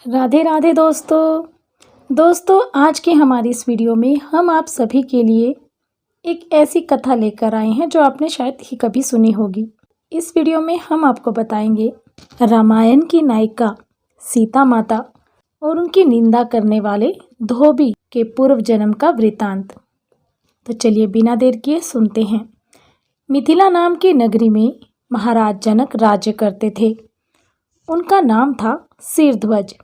राधे राधे दोस्तों आज की हमारी इस वीडियो में हम आप सभी के लिए एक ऐसी कथा लेकर आए हैं जो आपने शायद ही कभी सुनी होगी। इस वीडियो में हम आपको बताएंगे रामायण की नायिका सीता माता और उनकी निंदा करने वाले धोबी के पूर्व जन्म का वृतांत। तो चलिए बिना देर किए सुनते हैं। मिथिला नाम की नगरी में महाराज जनक राज्य करते थे। उनका नाम था सिरध्वज।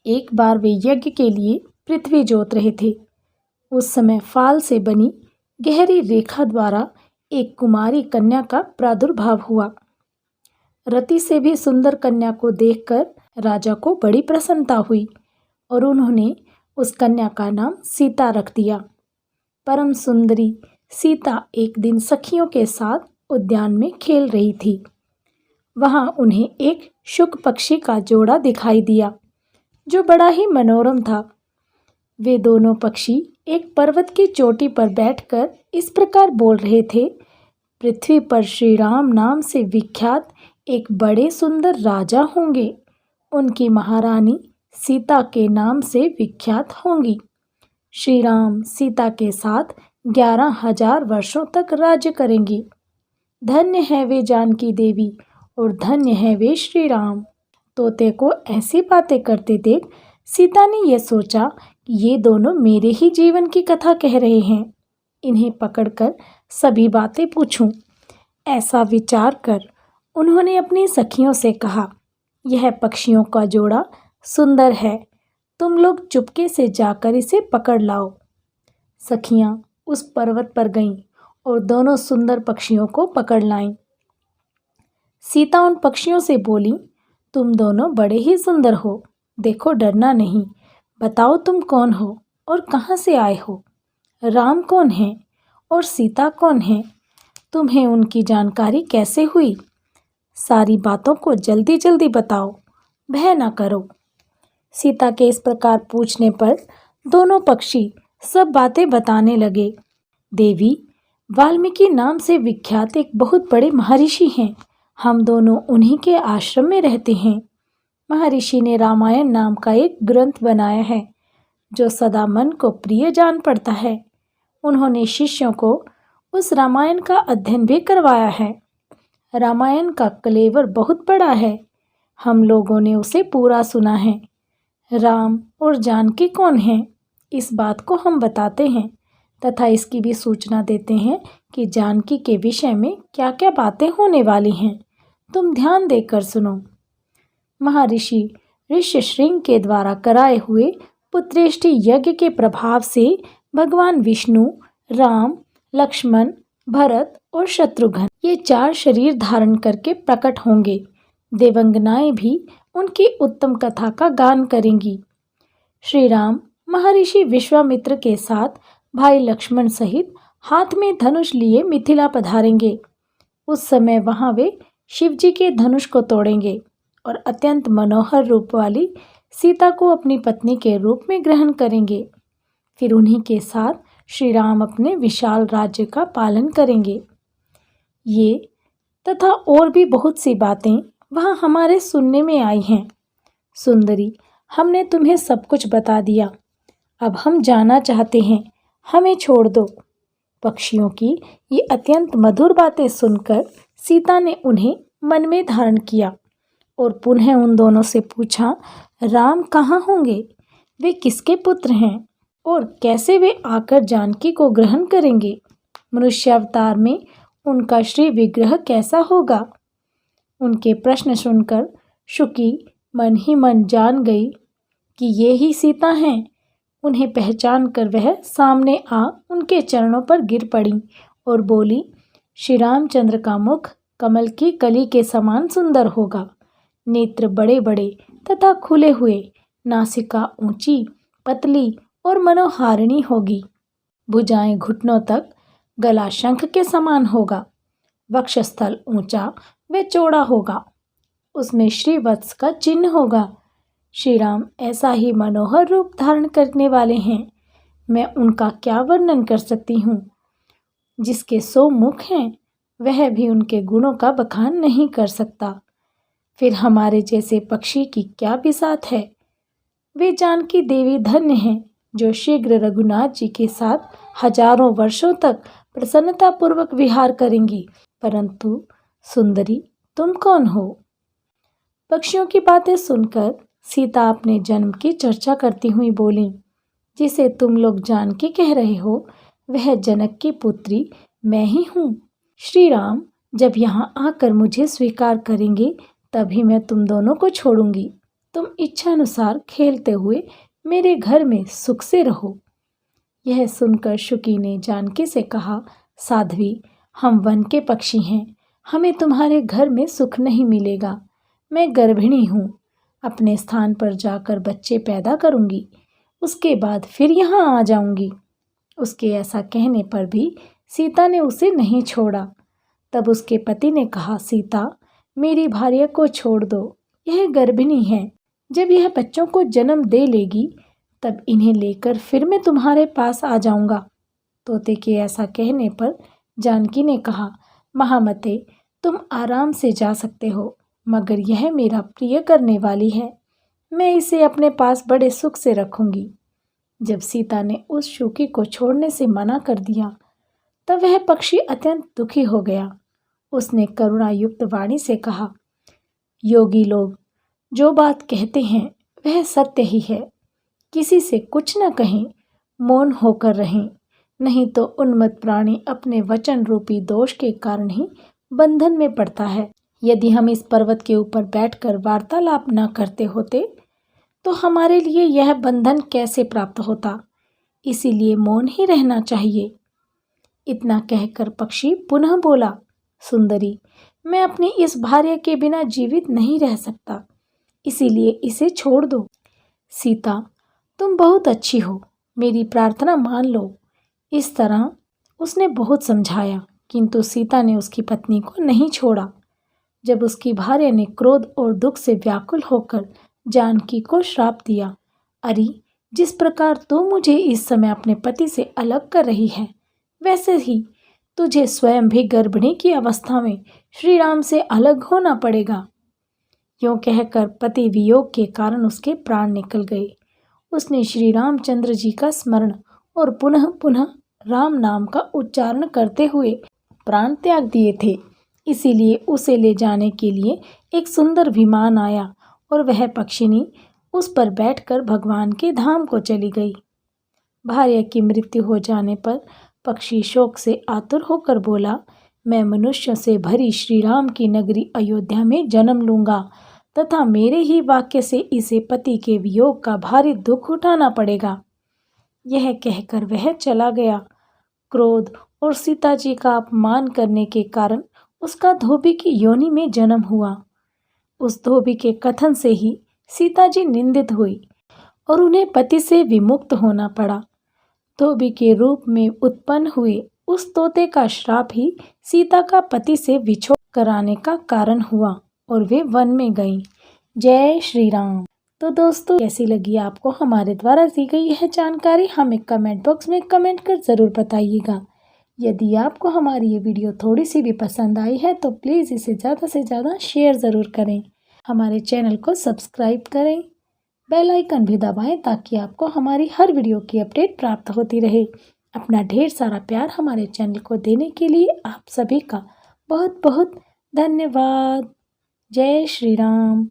एक बार वे यज्ञ के लिए पृथ्वी जोत रहे थे। उस समय फाल से बनी गहरी रेखा द्वारा एक कुमारी कन्या का प्रादुर्भाव हुआ। रति से भी सुंदर कन्या को देखकर राजा को बड़ी प्रसन्नता हुई और उन्होंने उस कन्या का नाम सीता रख दिया। परम सुंदरी सीता एक दिन सखियों के साथ उद्यान में खेल रही थी। वहां उन्हें एक शुक पक्षी का जोड़ा दिखाई दिया जो बड़ा ही मनोरम था। वे दोनों पक्षी एक पर्वत की चोटी पर बैठकर इस प्रकार बोल रहे थे, पृथ्वी पर श्री राम नाम से विख्यात एक बड़े सुंदर राजा होंगे। उनकी महारानी सीता के नाम से विख्यात होंगी। श्री राम सीता के साथ 11,000 वर्षों तक राज्य करेंगी। धन्य है वे जानकी देवी और धन्य है वे श्री राम। तोते को ऐसी बातें करते देख सीता ने यह सोचा कि ये दोनों मेरे ही जीवन की कथा कह रहे हैं। इन्हें पकड़कर सभी बातें पूछूं। ऐसा विचार कर उन्होंने अपनी सखियों से कहा, यह पक्षियों का जोड़ा सुंदर है, तुम लोग चुपके से जाकर इसे पकड़ लाओ। सखियां उस पर्वत पर गईं और दोनों सुंदर पक्षियों को पकड़ लाईं। सीता उन पक्षियों से बोली, तुम दोनों बड़े ही सुंदर हो, देखो डरना नहीं। बताओ तुम कौन हो और कहाँ से आए हो? राम कौन है और सीता कौन है? तुम्हें उनकी जानकारी कैसे हुई? सारी बातों को जल्दी जल्दी बताओ, भय ना करो। सीता के इस प्रकार पूछने पर दोनों पक्षी सब बातें बताने लगे। देवी, वाल्मीकि नाम से विख्यात एक बहुत बड़े महर्षि हैं। हम दोनों उन्हीं के आश्रम में रहते हैं। महर्षि ने रामायण नाम का एक ग्रंथ बनाया है जो सदा मन को प्रिय जान पड़ता है। उन्होंने शिष्यों को उस रामायण का अध्ययन भी करवाया है। रामायण का कलेवर बहुत बड़ा है। हम लोगों ने उसे पूरा सुना है। राम और जानकी कौन हैं, इस बात को हम बताते हैं तथा इसकी भी सूचना देते हैं कि जानकी के विषय में क्या क्या बातें होने वाली हैं। तुम ध्यान देकर सुनो। महर्षि ऋष्यशृंग के द्वारा कराए हुए पुत्रेष्टि यज्ञ के प्रभाव से भगवान विष्णु, राम, लक्ष्मण, भरत और शत्रुघ्न ये 4 शरीर धारण करके प्रकट होंगे। देवंगनाएं भी उनकी उत्तम कथा का गान करेंगी। श्री राम महर्षि विश्वामित्र के साथ भाई लक्ष्मण सहित हाथ में धनुष लिए मिथिला पधारेंगे। उस समय वहां वे शिवजी के धनुष को तोड़ेंगे और अत्यंत मनोहर रूप वाली सीता को अपनी पत्नी के रूप में ग्रहण करेंगे। फिर उन्हीं के साथ श्री राम अपने विशाल राज्य का पालन करेंगे। ये तथा और भी बहुत सी बातें वहाँ हमारे सुनने में आई हैं। सुंदरी, हमने तुम्हें सब कुछ बता दिया। अब हम जाना चाहते हैं, हमें छोड़ दो। पक्षियों की ये अत्यंत मधुर बातें सुनकर सीता ने उन्हें मन में धारण किया और पुनः उन दोनों से पूछा, राम कहाँ होंगे? वे किसके पुत्र हैं और कैसे वे आकर जानकी को ग्रहण करेंगे? मनुष्यावतार में उनका श्री विग्रह कैसा होगा? उनके प्रश्न सुनकर शुकी मन ही मन जान गई कि ये ही सीता हैं। उन्हें पहचान कर वह सामने आ उनके चरणों पर गिर पड़ी और बोली, श्री रामचंद्र का मुख कमल की कली के समान सुंदर होगा। नेत्र बड़े बड़े तथा खुले हुए, नासिका ऊंची, पतली और मनोहारिणी होगी। भुजाएं घुटनों तक, गला शंख के समान होगा। वक्षस्थल ऊंचा व चौड़ा होगा। उसमें श्रीवत्स का चिन्ह होगा। श्री राम ऐसा ही मनोहर रूप धारण करने वाले हैं। मैं उनका क्या वर्णन कर सकती हूँ। जिसके 100 मुख हैं वह भी उनके गुणों का बखान नहीं कर सकता। फिर हमारे जैसे पक्षी की क्या बिसात है। वे जानकी देवी धन्य हैं जो शीघ्र रघुनाथ जी के साथ हजारों वर्षों तक प्रसन्नतापूर्वक विहार करेंगी। परंतु सुंदरी, तुम कौन हो? पक्षियों की बातें सुनकर सीता अपने जन्म की चर्चा करती हुई बोली, जिसे तुम लोग जानकी कह रहे हो वह जनक की पुत्री मैं ही हूँ। श्री राम जब यहाँ आकर मुझे स्वीकार करेंगे तभी मैं तुम दोनों को छोड़ूंगी। तुम इच्छानुसार खेलते हुए मेरे घर में सुख से रहो। यह सुनकर शुकी ने जानकी से कहा, साध्वी, हम वन के पक्षी हैं, हमें तुम्हारे घर में सुख नहीं मिलेगा। मैं गर्भिणी हूँ, अपने स्थान पर जाकर बच्चे पैदा करूँगी, उसके बाद फिर यहाँ आ जाऊँगी। उसके ऐसा कहने पर भी सीता ने उसे नहीं छोड़ा। तब उसके पति ने कहा, सीता, मेरी भार्या को छोड़ दो, यह गर्भिणी है। जब यह बच्चों को जन्म दे लेगी तब इन्हें लेकर फिर मैं तुम्हारे पास आ जाऊंगा। तोते के ऐसा कहने पर जानकी ने कहा, महामते, तुम आराम से जा सकते हो, मगर यह मेरा प्रिय करने वाली है, मैं इसे अपने पास बड़े सुख से रखूंगी। जब सीता ने उस शुकी को छोड़ने से मना कर दिया तब वह पक्षी अत्यंत दुखी हो गया। उसने करुणायुक्त वाणी से कहा, योगी लोग जो बात कहते हैं वह सत्य ही है। किसी से कुछ न कहें, मौन होकर रहें, नहीं तो उन्मत्त प्राणी अपने वचन रूपी दोष के कारण ही बंधन में पड़ता है। यदि हम इस पर्वत के ऊपर बैठकर वार्तालाप न करते होते तो हमारे लिए यह बंधन कैसे प्राप्त होता। इसीलिए मौन ही रहना चाहिए। इतना कहकर पक्षी पुनः बोला, सुंदरी, मैं अपनी इस भार्या के बिना जीवित नहीं रह सकता, इसीलिए इसे छोड़ दो। सीता, तुम बहुत अच्छी हो, मेरी प्रार्थना मान लो। इस तरह उसने बहुत समझाया, किंतु सीता ने उसकी पत्नी को नहीं छोड़ा। जब उसकी भार्या ने क्रोध और दुख से व्याकुल होकर जानकी को श्राप दिया, अरे, जिस प्रकार तू मुझे इस समय अपने पति से अलग कर रही है, वैसे ही तुझे स्वयं भी गर्भिणी की अवस्था में श्री राम से अलग होना पड़ेगा। यूं कहकर पति वियोग के कारण उसके प्राण निकल गए। उसने श्री रामचंद्र जी का स्मरण और पुनः पुनः राम नाम का उच्चारण करते हुए प्राण त्याग दिए थे। इसीलिए उसे ले जाने के लिए एक सुंदर विमान आया और वह पक्षिनी उस पर बैठकर भगवान के धाम को चली गई। भार्या की मृत्यु हो जाने पर पक्षी शोक से आतुर होकर बोला, मैं मनुष्यों से भरी श्री राम की नगरी अयोध्या में जन्म लूंगा तथा मेरे ही वाक्य से इसे पति के वियोग का भारी दुख उठाना पड़ेगा। यह कहकर वह चला गया। क्रोध और सीता जी का अपमान करने के कारण उसका धोबी की योनि में जन्म हुआ। उस धोबी के कथन से ही सीता जी निंदित हुई और उन्हें पति से विमुक्त होना पड़ा। धोबी के रूप में उत्पन्न हुए उस तोते का श्राप ही सीता का पति से विछोड़ कराने का कारण हुआ और वे वन में गईं। जय श्री राम। तो दोस्तों, कैसी लगी आपको हमारे द्वारा दी गई यह जानकारी, हमें कमेंट बॉक्स में कमेंट कर ज़रूर बताइएगा। यदि आपको हमारी ये वीडियो थोड़ी सी भी पसंद आई है तो प्लीज़ इसे ज़्यादा से ज़्यादा शेयर ज़रूर करें। हमारे चैनल को सब्सक्राइब करें, बेल आइकन भी दबाएं ताकि आपको हमारी हर वीडियो की अपडेट प्राप्त होती रहे। अपना ढेर सारा प्यार हमारे चैनल को देने के लिए आप सभी का बहुत बहुत धन्यवाद। जय श्री राम।